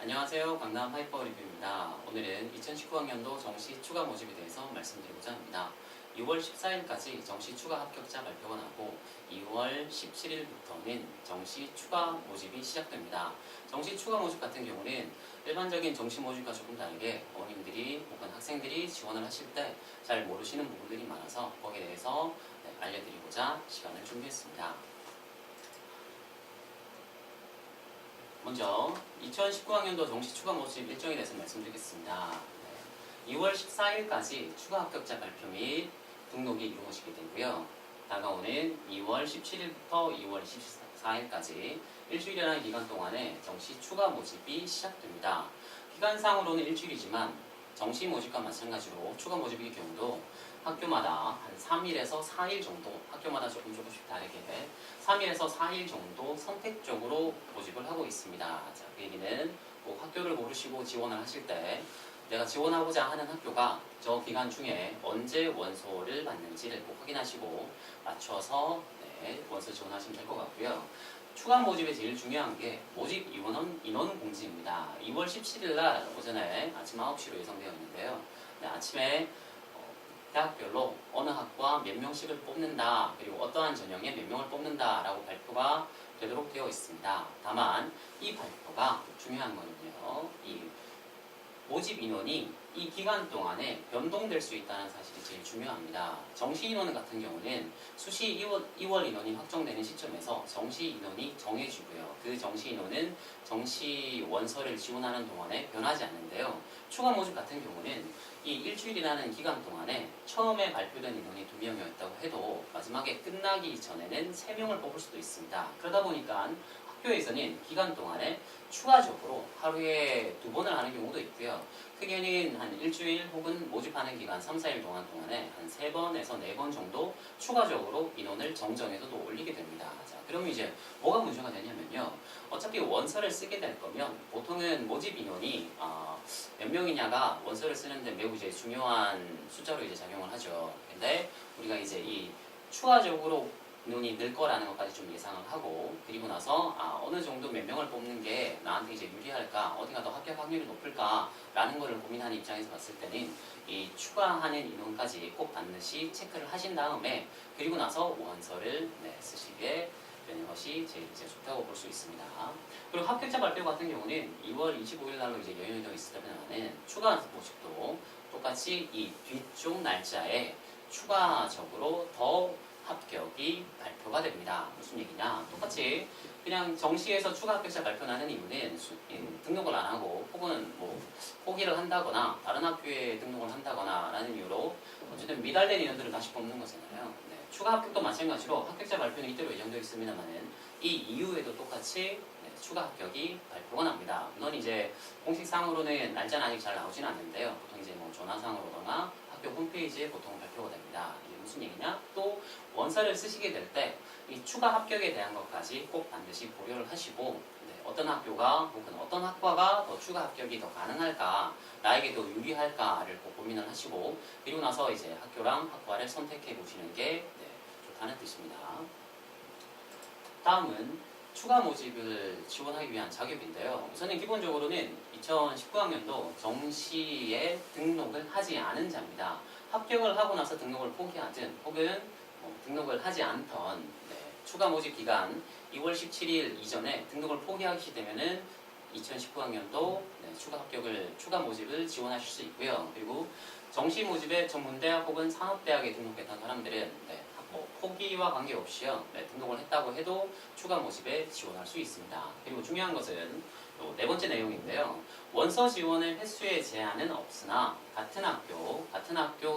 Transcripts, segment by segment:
안녕하세요. 강남 하이퍼 리뷰입니다. 오늘은 2019학년도 정시 추가 모집에 대해서 말씀드리고자 합니다. 6월 14일까지 정시 추가 합격자 발표가 나고 2월 17일부터는 정시 추가 모집이 시작됩니다. 정시 추가 모집 같은 경우는 일반적인 정시 모집과 조금 다르게 어머님들이 혹은 학생들이 지원을 하실 때 잘 모르시는 부분들이 많아서 거기에 대해서 알려드리고자 시간을 준비했습니다. 먼저 2019학년도 정시 추가 모집 일정에 대해서 말씀드리겠습니다. 2월 14일까지 추가 합격자 발표 및 등록이 이루어지게 되고요. 다가오는 2월 17일부터 2월 24일까지 일주일이라는 기간 동안에 정시 추가 모집이 시작됩니다. 기간상으로는 일주일이지만 정시 모집과 마찬가지로 추가 모집의 경우도 학교마다 한 3일에서 4일 정도, 학교마다 조금씩 다르게 3일에서 4일 정도 선택적으로 모집을 하고 있습니다. 자, 그 얘기는 꼭 학교를 고르시고 지원을 하실 때 내가 지원하고자 하는 학교가 저 기간 중에 언제 원서를 받는지를 꼭 확인하시고 맞춰서 원서 지원하시면 될 것 같고요. 추가 모집에 제일 중요한 게 모집 인원 공지입니다. 2월 17일 날 오전에 아침 9시로 예정되어 있는데요. 아침에 대학별로 어느 학과 몇 명씩을 뽑는다, 그리고 어떠한 전형에 몇 명을 뽑는다 라고 발표가 되도록 되어 있습니다. 다만 이 발표가 중요한 거는요, 이 모집 인원이 이 기간 동안에 변동될 수 있다는 사실이 제일 중요합니다. 정시 인원 같은 경우는 수시 2월 인원이 확정되는 시점에서 정시 인원이 정해지고요. 그 정시 인원은 정시 원서를 지원하는 동안에 변하지 않는데요. 추가 모집 같은 경우는 이 일주일이라는 기간 동안에 처음에 발표된 인원이 2명이었다고 해도 마지막에 끝나기 전에는 3명을 뽑을 수도 있습니다. 그러다 보니까 학교에서는 기간 동안에 추가적으로 하루에 2번을 하는 경우도 있고요. 크게는 한 일주일 혹은 모집하는 기간 3, 4일 동안에 한 3번에서 4번 정도 추가적으로 인원을 정정해서 또 올리게 됩니다. 자, 그러면 이제 뭐가 문제가 되냐면요. 어차피 원서를 쓰게 될 거면 보통은 모집 인원이 몇 명이냐가 원서를 쓰는데 매우 이제 중요한 숫자로 이제 작용을 하죠. 근데 우리가 이제 이 추가적으로 인원이 늘 거라는 것까지 좀 예상을 하고, 그리고 나서 어느 정도 몇 명을 뽑는 게 나한테 이제 유리할까, 어디가 더 합격 확률이 높을까 라는 거를 고민하는 입장에서 봤을 때는 이 추가하는 인원까지 꼭 반드시 체크를 하신 다음에 그리고 나서 원서를 쓰시게 되는 것이 제일 이제 좋다고 볼 수 있습니다. 그리고 합격자 발표 같은 경우는 2월 25일 날로 이제 연휴가 있었다면 추가 모집도 똑같이 이 뒤쪽 날짜에 추가적으로 더 합격이 발표가 됩니다. 무슨 얘기냐? 똑같이 그냥 정시에서 추가 합격자 발표나는 이유는 등록을 안 하고 혹은 뭐 포기를 한다거나 다른 학교에 등록을 한다거나 라는 이유로 어쨌든 미달된 인원들을 다시 뽑는 거잖아요. 추가 합격도 마찬가지로 합격자 발표는 이대로 예정되어 있습니다만은 이 이후에도 똑같이 추가 합격이 발표가 납니다. 물론 이제 공식상으로는 날짜는 아직 잘 나오진 않는데요. 보통 이제 뭐 전화상으로거나 학교 홈페이지에 보통 발표가 됩니다. 이게 무슨 얘기냐? 또 원서를 쓰시게 될 때 이 추가 합격에 대한 것까지 꼭 반드시 고려를 하시고 어떤 학교가 혹은 어떤 학과가 더 추가 합격이 더 가능할까, 나에게 더 유리할까를 꼭 고민을 하시고 그리고 나서 이제 학교랑 학과를 선택해 보시는 게 좋다는 뜻입니다. 다음은 추가 모집을 지원하기 위한 자격인데요. 우선은 기본적으로는 2019학년도 정시에 등록을 하지 않은 자입니다. 합격을 하고 나서 등록을 포기하든 혹은 등록을 하지 않던 추가 모집 기간 2월 17일 이전에 등록을 포기하시게 되면은 2019학년도 추가 모집을 지원하실 수 있고요. 그리고 정시 모집에 전문대학 혹은 산업대학에 등록했던 사람들은 포기와 관계없이요. 등록을 했다고 해도 추가 모집에 지원할 수 있습니다. 그리고 중요한 것은 네 번째 내용인데요. 원서 지원의 횟수에 제한은 없으나 같은 학교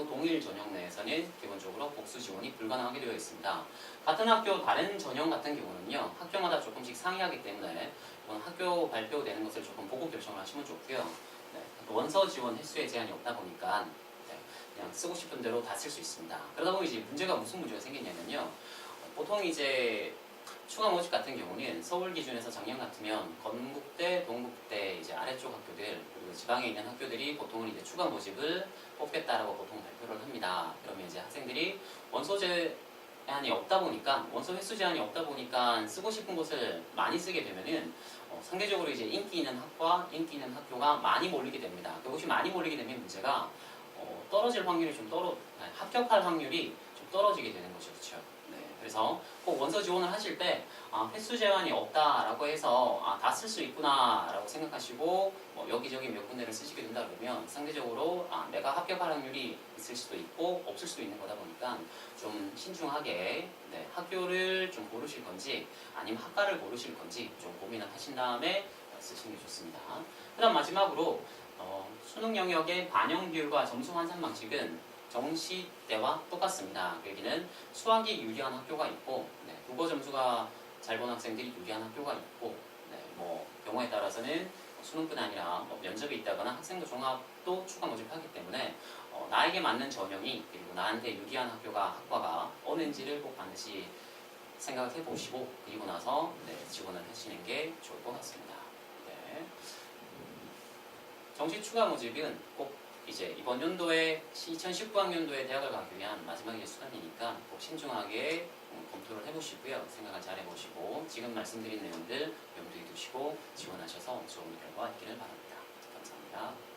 동일 전형 내에서는 기본적으로 복수 지원이 불가능하게 되어 있습니다. 같은 학교 다른 전형 같은 경우는요. 학교마다 조금씩 상이하기 때문에 학교 발표되는 것을 조금 보고 결정을 하시면 좋고요. 원서 지원 횟수에 제한이 없다 보니까 그냥 쓰고 싶은 대로 다 쓸 수 있습니다. 그러다 보면 이제 무슨 문제가 생기냐면요. 보통 이제 추가 모집 같은 경우는 서울 기준에서 작년 같으면 건국대, 동국대 이제 아래쪽 학교들 그리고 지방에 있는 학교들이 보통은 이제 추가 모집을 뽑겠다라고 보통 발표를 합니다. 그러면 이제 학생들이 원서 횟수 제한이 없다 보니까 쓰고 싶은 곳을 많이 쓰게 되면은 상대적으로 이제 인기 있는 학과, 인기 있는 학교가 많이 몰리게 됩니다. 그것이 많이 몰리게 되면 문제가 떨어질 확률이 합격할 확률이 좀 떨어지게 되는 거죠. 그렇죠? 네, 그래서 꼭 원서 지원을 하실 때 횟수 제한이 없다라고 해서 다 쓸 수 있구나라고 생각하시고 여기저기 몇 군데를 쓰시게 된다 그러면 상대적으로 내가 합격할 확률이 있을 수도 있고 없을 수도 있는 거다 보니까 좀 신중하게 학교를 좀 고르실 건지 아니면 학과를 고르실 건지 좀 고민을 하신 다음에 쓰시는 게 좋습니다. 그 다음 마지막으로 수능 영역의 반영 비율과 점수 환산 방식은 정시 때와 똑같습니다. 그 얘기는 수학이 유리한 학교가 있고 국어 점수가 잘 본 학생들이 유리한 학교가 있고 경우에 따라서는 수능뿐 아니라 면접이 있다거나 학생부 종합도 추가 모집하기 때문에 나에게 맞는 전형이 그리고 나한테 유리한 학과가 어느인지를 꼭 반드시 생각해 보시고 그리고 나서 지원을 하시는 게 좋을 것 같습니다. 네. 정시 추가 모집은 꼭 이제 이번 연도에 2019학년도에 대학을 가기 위한 마지막 수단이니까 꼭 신중하게 검토를 해보시고요. 생각을 잘 해보시고 지금 말씀드린 내용들 염두에 두시고 지원하셔서 좋은 결과 있기를 바랍니다. 감사합니다.